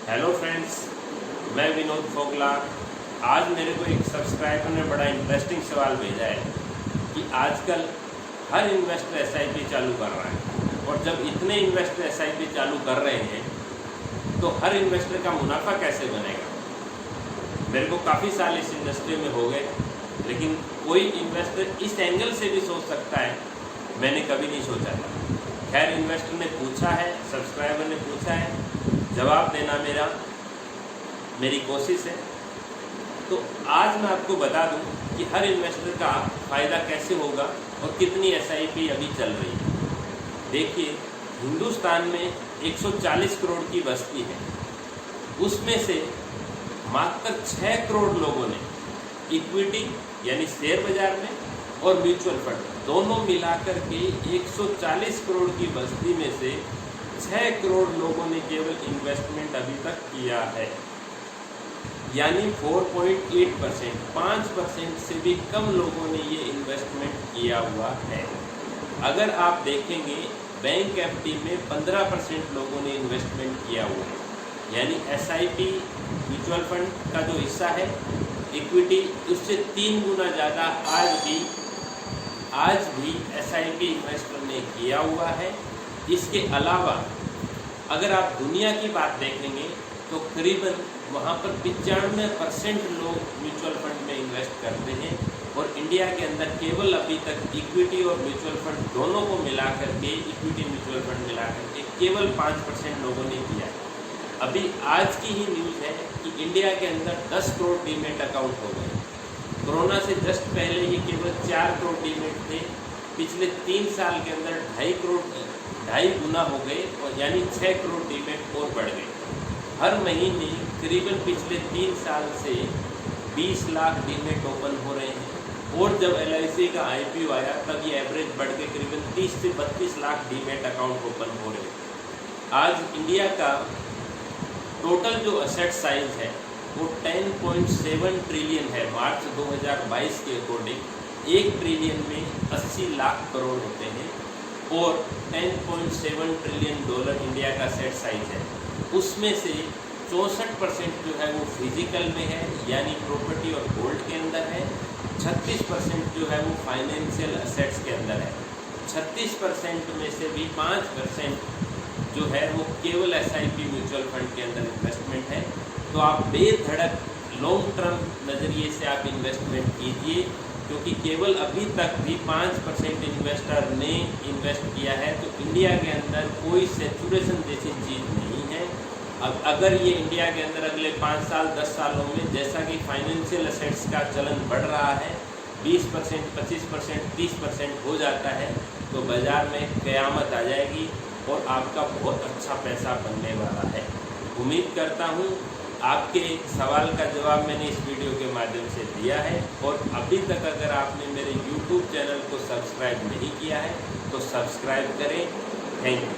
Hello friends, मैं विनोद फोगला। आज मेरे को एक सब्सक्राइबर ने बड़ा इंटरेस्टिंग सवाल भेजा है कि आजकल हर इन्वेस्टर एसआईपी चालू कर रहा है और जब इतने इन्वेस्टर एसआईपी चालू कर रहे हैं तो हर इन्वेस्टर का मुनाफा कैसे बनेगा। मेरे को काफ़ी साल इस इंडस्ट्री में हो गए, लेकिन कोई इन्वेस्टर इस एंगल से भी सोच सकता है, मैंने कभी नहीं सोचा था। खैर, इन्वेस्टर ने पूछा है, सब्सक्राइबर ने पूछा है, जवाब देना मेरी कोशिश है। तो आज मैं आपको बता दूं कि हर इन्वेस्टर का फ़ायदा कैसे होगा और कितनी एसआईपी अभी चल रही है। देखिए, हिंदुस्तान में 140 करोड़ की बस्ती है, उसमें से मात्र 6 करोड़ लोगों ने इक्विटी यानी शेयर बाजार में और म्यूचुअल फंड दोनों मिलाकर के 140 करोड़ की बस्ती में से 6 करोड़ लोगों ने केवल इन्वेस्टमेंट अभी तक किया है, यानी 4.8%, 5% से भी कम लोगों ने ये इन्वेस्टमेंट किया हुआ है। अगर आप देखेंगे, बैंक एफडी में 15% लोगों ने इन्वेस्टमेंट किया हुआ है, यानी एसआईपी म्यूचुअल फंड का जो हिस्सा है इक्विटी, उससे 3 गुना ज़्यादा आज भी एसआईपी इन्वेस्टर ने किया हुआ है। इसके अलावा अगर आप दुनिया की बात देखेंगे तो करीबन वहाँ पर 95% लोग म्यूचुअल फंड में इन्वेस्ट करते हैं और इंडिया के अंदर केवल अभी तक इक्विटी और म्यूचुअल फंड दोनों को मिला करके, इक्विटी म्यूचुअल फंड मिला करके केवल 5% लोगों ने किया है। अभी आज की ही न्यूज़ है कि इंडिया के अंदर 10 करोड़ डीमेट अकाउंट हो गए। कोरोना से जस्ट पहले ये केवल 4 करोड़ डीमेट थे, पिछले 3 साल के अंदर 2.5 गुना हो गए और यानी 6 करोड़ डीमेट और बढ़ गए। हर महीने करीबन पिछले 3 साल से 20 लाख डीमेट ओपन हो रहे हैं और जब एलआईसी का आईपीओ आया तब ये एवरेज बढ़ के करीबन 30 से 32 लाख डीमेट अकाउंट ओपन हो रहे हैं। आज इंडिया का टोटल जो असेट साइज है वो 10.7 ट्रिलियन है। मार्च 2022 के अकॉर्डिंग 1 ट्रिलियन में 80 लाख करोड़ होते हैं और 10.7 ट्रिलियन डॉलर इंडिया का सेट साइज है। उसमें से 64% जो है वो फिजिकल में है, यानी प्रॉपर्टी और गोल्ड के अंदर है। 36% जो है वो फाइनेंशियल असेट्स के अंदर है। 36% में से भी 5% जो है वो केवल एसआईपी म्यूचुअल फंड के अंदर इन्वेस्टमेंट है। तो आप बेधड़क लॉन्ग टर्म नज़रिए से आप इन्वेस्टमेंट कीजिए, क्योंकि केवल अभी तक भी 5% इन्वेस्टर ने इन्वेस्ट किया है। तो इंडिया के अंदर कोई सेचुरेशन जैसी चीज़ नहीं है। अब अगर ये इंडिया के अंदर अगले 5 साल 10 सालों में जैसा कि फाइनेंशियल असेट्स का चलन बढ़ रहा है, 20%, 25%, 30% हो जाता है, तो बाज़ार में क़यामत आ जाएगी और आपका बहुत अच्छा पैसा बनने वाला है। उम्मीद करता हूँ आपके सवाल का जवाब मैंने इस वीडियो के माध्यम से दिया है। और अभी तक अगर आपने मेरे YouTube चैनल को सब्सक्राइब नहीं किया है तो सब्सक्राइब करें। Thank you.